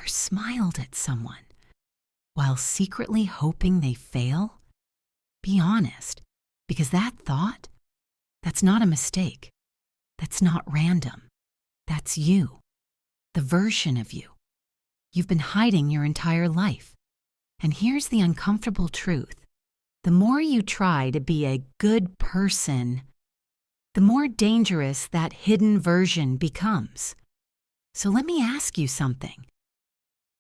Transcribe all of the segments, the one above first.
ever smiled at someone while secretly hoping they fail? Be honest, because that thought, that's not a mistake. That's not random. That's you, the version of you you've been hiding your entire life. And here's the uncomfortable truth. The more you try to be a good person, the more dangerous that hidden version becomes. So let me ask you something.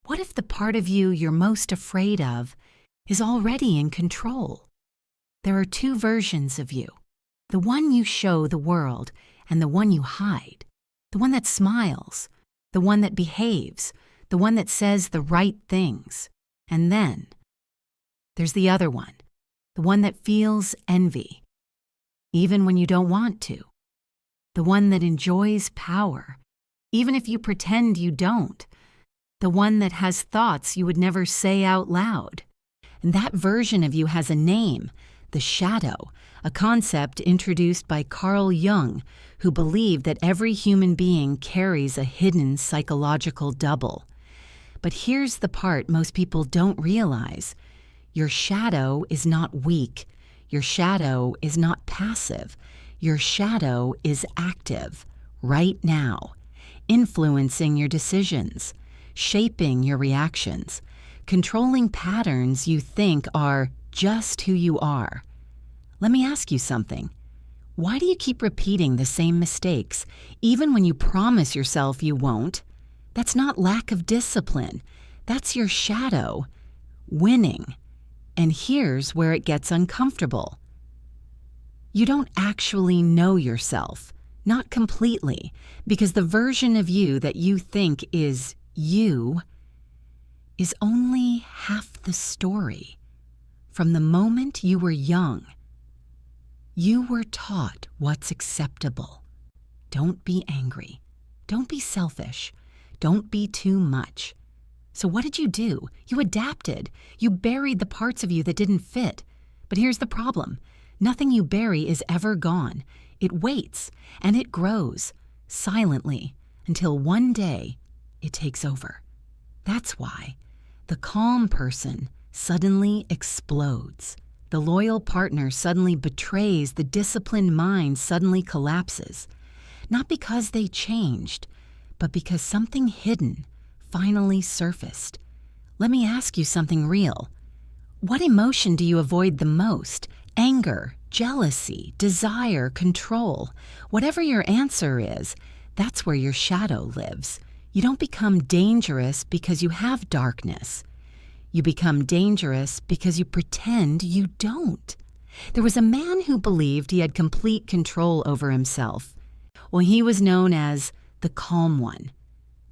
What if the part of you you're most afraid of is already in control? There are two versions of you, the one you show the world and the one you hide, the one that smiles, the one that behaves, the one that says the right things. And then there's the other one, the one that feels envy, even when you don't want to, the one that enjoys power, even if you pretend you don't, the one that has thoughts you would never say out loud. And that version of you has a name, the shadow, a concept introduced by Carl Jung, who believed that every human being carries a hidden psychological double. But here's the part most people don't realize. Your shadow is not weak. Your shadow is not passive. Your shadow is active, right now, influencing your decisions, shaping your reactions, controlling patterns you think are just who you are. Let me ask you something. Why do you keep repeating the same mistakes, even when you promise yourself you won't? That's not lack of discipline. That's your shadow winning. And here's where it gets uncomfortable. You don't actually know yourself, not completely, because the version of you that you think is you is only half the story. From the moment you were young, you were taught what's acceptable. Don't be angry. Don't be selfish. Don't be too much. So what did you do? You adapted. You buried the parts of you that didn't fit. But here's the problem. Nothing you bury is ever gone. It waits, and it grows, silently, until one day it takes over. That's why the calm person suddenly explodes. The loyal partner suddenly betrays. The disciplined mind suddenly collapses. Not because they changed, but because something hidden finally surfaced. Let me ask you something real. What emotion do you avoid the most? Anger, jealousy, desire, control. Whatever your answer is, that's where your shadow lives. You don't become dangerous because you have darkness. You become dangerous because you pretend you don't. There was a man who believed he had complete control over himself. Well, he was known as the calm one.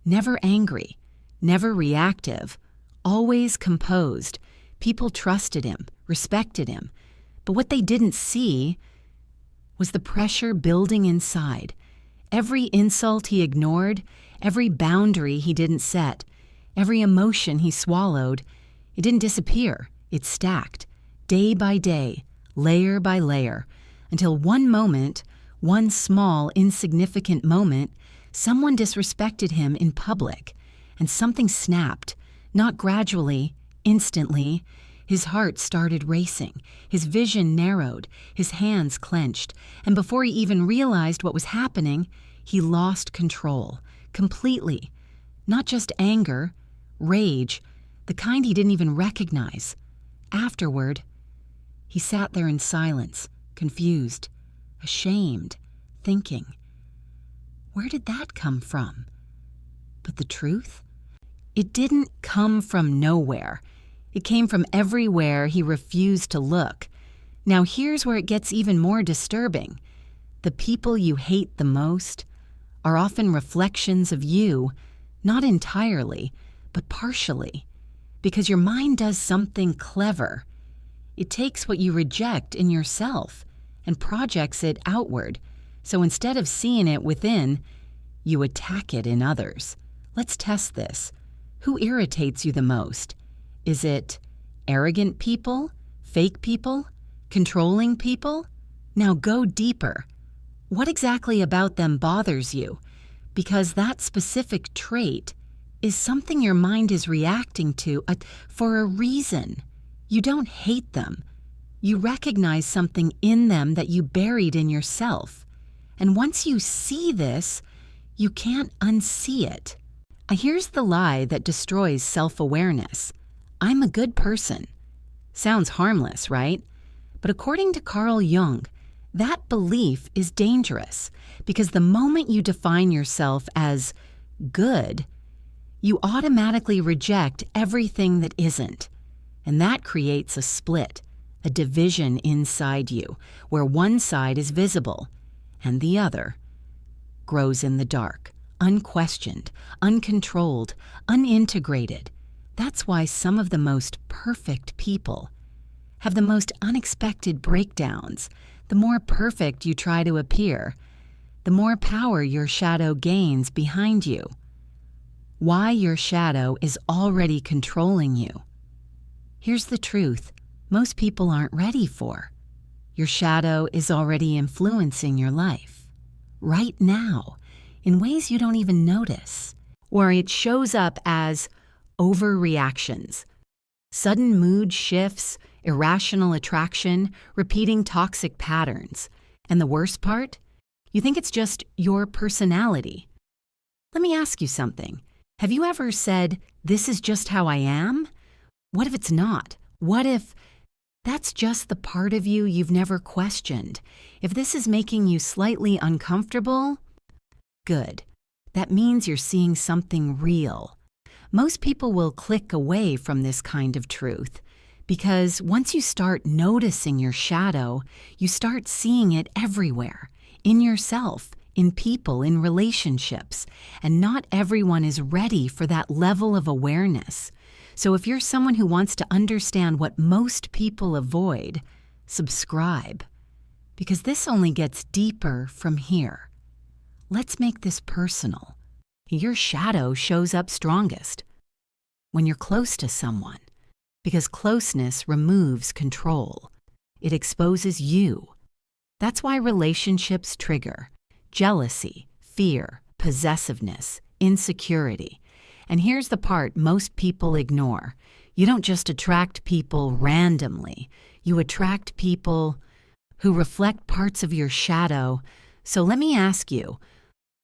Never angry, never reactive, always composed. People trusted him, respected him. But what they didn't see was the pressure building inside. Every insult he ignored, every boundary he didn't set, every emotion he swallowed, it didn't disappear. It stacked, day by day, layer by layer, until one moment, one small, insignificant moment, someone disrespected him in public, and something snapped, not gradually, instantly. His heart started racing, his vision narrowed, his hands clenched, and before he even realized what was happening, he lost control, completely. Not just anger, rage, the kind he didn't even recognize. Afterward, he sat there in silence, confused, ashamed, thinking, where did that come from? But the truth? It didn't come from nowhere. It came from everywhere he refused to look. Now here's where it gets even more disturbing. The people you hate the most are often reflections of you, not entirely, but partially. Because your mind does something clever. It takes what you reject in yourself and projects it outward. So instead of seeing it within, you attack it in others. Let's test this. Who irritates you the most? Is it arrogant people, fake people, controlling people? Now go deeper. What exactly about them bothers you? Because that specific trait is something your mind is reacting to for a reason. You don't hate them. You recognize something in them that you buried in yourself. And once you see this, you can't unsee it. Here's the lie that destroys self-awareness. I'm a good person. Sounds harmless, right? But according to Carl Jung, that belief is dangerous because the moment you define yourself as good, you automatically reject everything that isn't. And that creates a split, a division inside you, where one side is visible and the other grows in the dark, unquestioned, uncontrolled, unintegrated. That's why some of the most perfect people have the most unexpected breakdowns. The more perfect you try to appear, the more power your shadow gains behind you. Why your shadow is already controlling you. Here's the truth most people aren't ready for. Your shadow is already influencing your life, right now, in ways you don't even notice, where it shows up as overreactions, sudden mood shifts, irrational attraction, repeating toxic patterns. And the worst part? You think it's just your personality. Let me ask you something. Have you ever said, "This is just how I am"? What if it's not? What if that's just the part of you you've never questioned? If this is making you slightly uncomfortable, good. That means you're seeing something real. Most people will click away from this kind of truth because once you start noticing your shadow, you start seeing it everywhere, in yourself, in people, in relationships, and not everyone is ready for that level of awareness. So if you're someone who wants to understand what most people avoid, subscribe, because this only gets deeper from here. Let's make this personal. Your shadow shows up strongest when you're close to someone, because closeness removes control. It exposes you. That's why relationships trigger jealousy, fear, possessiveness, insecurity. And here's the part most people ignore. You don't just attract people randomly. You attract people who reflect parts of your shadow. So let me ask you,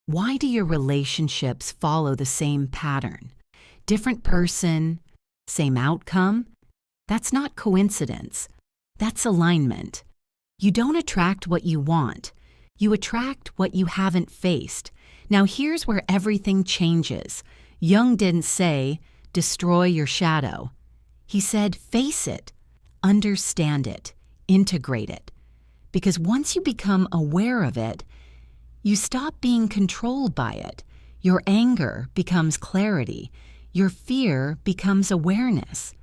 why do your relationships follow the same pattern? Different person, same outcome? That's not coincidence. That's alignment. You don't attract what you want. You attract what you haven't faced. Now here's where everything changes. Jung didn't say, destroy your shadow. He said, face it, understand it, integrate it. Because once you become aware of it, you stop being controlled by it. Your anger becomes clarity. Your fear becomes awareness.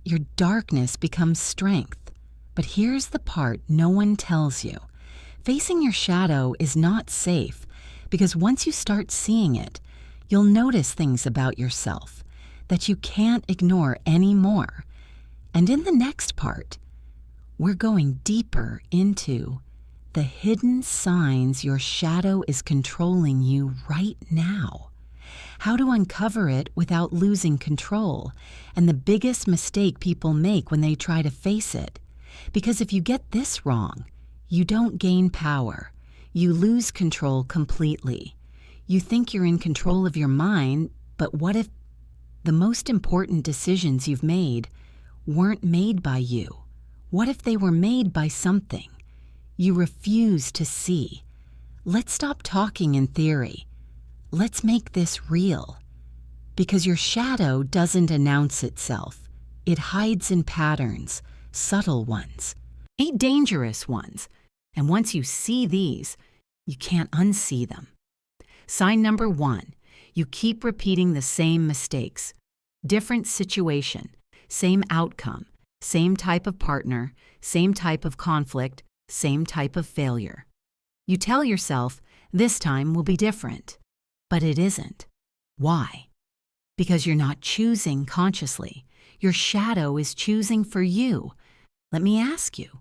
Your darkness becomes strength. But here's the part no one tells you. Facing your shadow is not safe because once you start seeing it, you'll notice things about yourself that you can't ignore anymore. And in the next part, we're going deeper into the hidden signs your shadow is controlling you right now. How to uncover it without losing control, and the biggest mistake people make when they try to face it. Because if you get this wrong, you don't gain power. You lose control completely. You think you're in control of your mind, but what if the most important decisions you've made weren't made by you? What if they were made by something you refuse to see? Let's stop talking in theory. Let's make this real. Because your shadow doesn't announce itself. It hides in patterns, subtle ones, dangerous ones. And once you see these, you can't unsee them. Sign number 1, you keep repeating the same mistakes. Different situation, same outcome, same type of partner, same type of conflict, same type of failure. You tell yourself, this time will be different. But it isn't. Why? Because you're not choosing consciously. Your shadow is choosing for you. Let me ask you,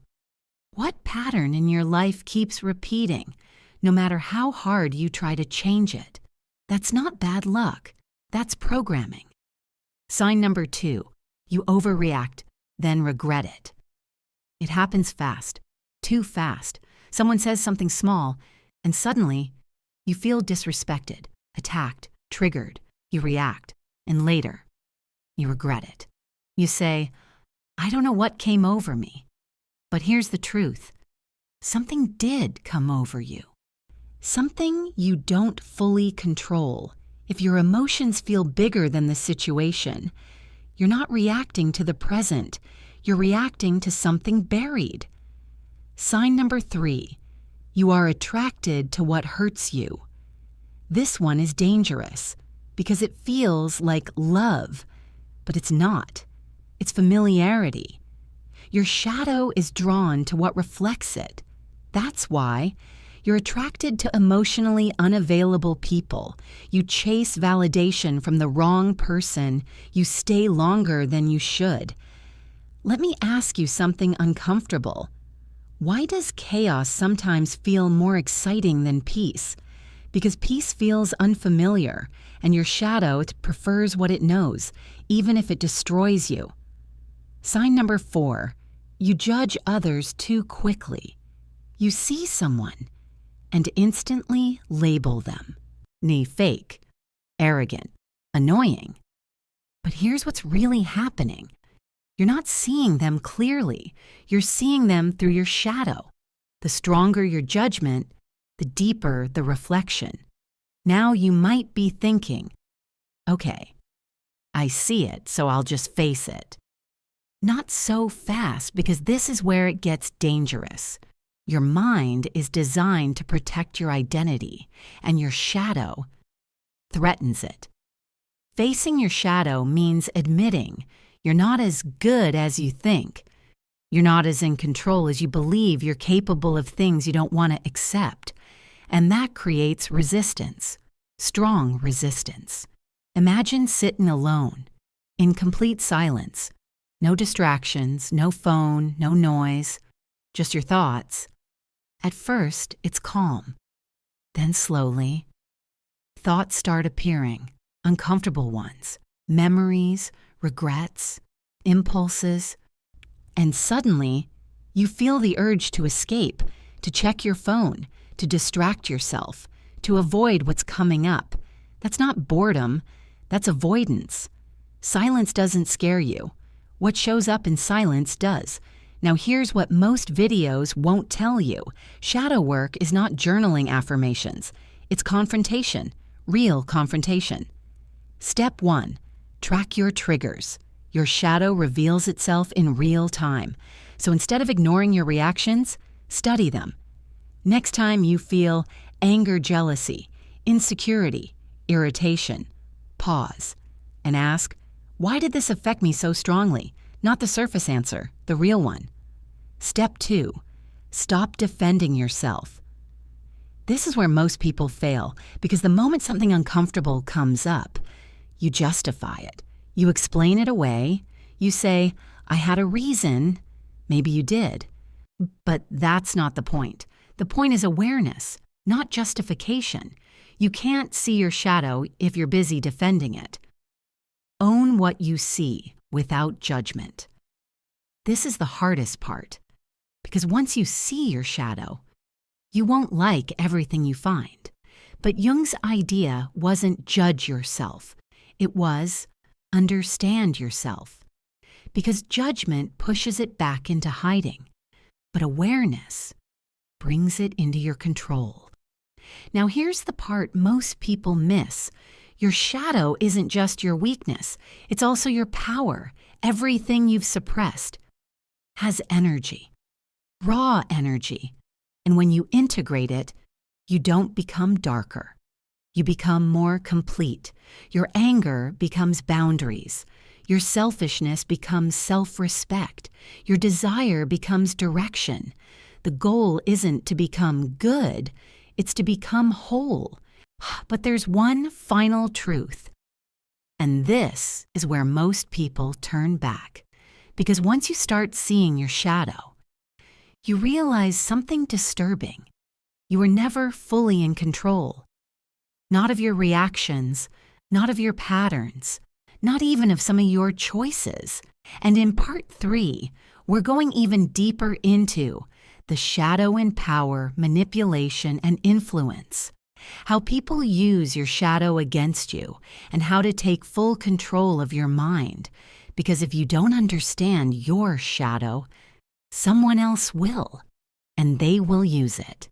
what pattern in your life keeps repeating, no matter how hard you try to change it? That's not bad luck. That's programming. Sign number 2, you overreact, then regret it. It happens fast, too fast. Someone says something small, and suddenly you feel disrespected, attacked, triggered. You react, and later you regret it. You say, I don't know what came over me. But here's the truth. Something did come over you. Something you don't fully control. If your emotions feel bigger than the situation, you're not reacting to the present. You're reacting to something buried. Sign number 3, you are attracted to what hurts you. This one is dangerous because it feels like love, but it's not. It's familiarity. Your shadow is drawn to what reflects it. That's why you're attracted to emotionally unavailable people. You chase validation from the wrong person. You stay longer than you should. Let me ask you something uncomfortable. Why does chaos sometimes feel more exciting than peace? Because peace feels unfamiliar, and your shadow prefers what it knows, even if it destroys you. Sign number 4, you judge others too quickly. You see someone and instantly label them. Fake, arrogant, annoying. But here's what's really happening. You're not seeing them clearly. You're seeing them through your shadow. The stronger your judgment, the deeper the reflection. Now you might be thinking, okay, I see it, so I'll just face it. Not so fast, because this is where it gets dangerous. Your mind is designed to protect your identity, and your shadow threatens it. Facing your shadow means admitting you're not as good as you think. You're not as in control as you believe. You're capable of things you don't want to accept. And that creates resistance, strong resistance. Imagine sitting alone, in complete silence. No distractions, no phone, no noise, just your thoughts. At first, it's calm. Then slowly, thoughts start appearing, uncomfortable ones, memories, regrets, impulses, and suddenly you feel the urge to escape, to check your phone, to distract yourself, to avoid what's coming up. That's not boredom, that's avoidance. Silence doesn't scare you. What shows up in silence does. Now here's what most videos won't tell you. Shadow work is not journaling affirmations. It's confrontation, real confrontation. Step 1, track your triggers. Your shadow reveals itself in real time. So instead of ignoring your reactions, study them. Next time you feel anger, jealousy, insecurity, irritation, pause and ask, why did this affect me so strongly? Not the surface answer, the real one. Step 2, stop defending yourself. This is where most people fail, because the moment something uncomfortable comes up, you justify it. You explain it away. You say, I had a reason. Maybe you did. But that's not the point. The point is awareness, not justification. You can't see your shadow if you're busy defending it. Own what you see without judgment. This is the hardest part, because once you see your shadow, you won't like everything you find. But Jung's idea wasn't judge yourself. It was understand yourself, because judgment pushes it back into hiding, but awareness brings it into your control. Now here's the part most people miss. Your shadow isn't just your weakness, it's also your power. Everything you've suppressed has energy, raw energy, and when you integrate it, you don't become darker. You become more complete. Your anger becomes boundaries. Your selfishness becomes self-respect. Your desire becomes direction. The goal isn't to become good, it's to become whole. But there's one final truth. And this is where most people turn back. Because once you start seeing your shadow, you realize something disturbing. You were never fully in control. Not of your reactions, not of your patterns, not even of some of your choices. And in part 3, we're going even deeper into the shadow and power, manipulation, and influence. How people use your shadow against you and how to take full control of your mind. Because if you don't understand your shadow, someone else will, and they will use it.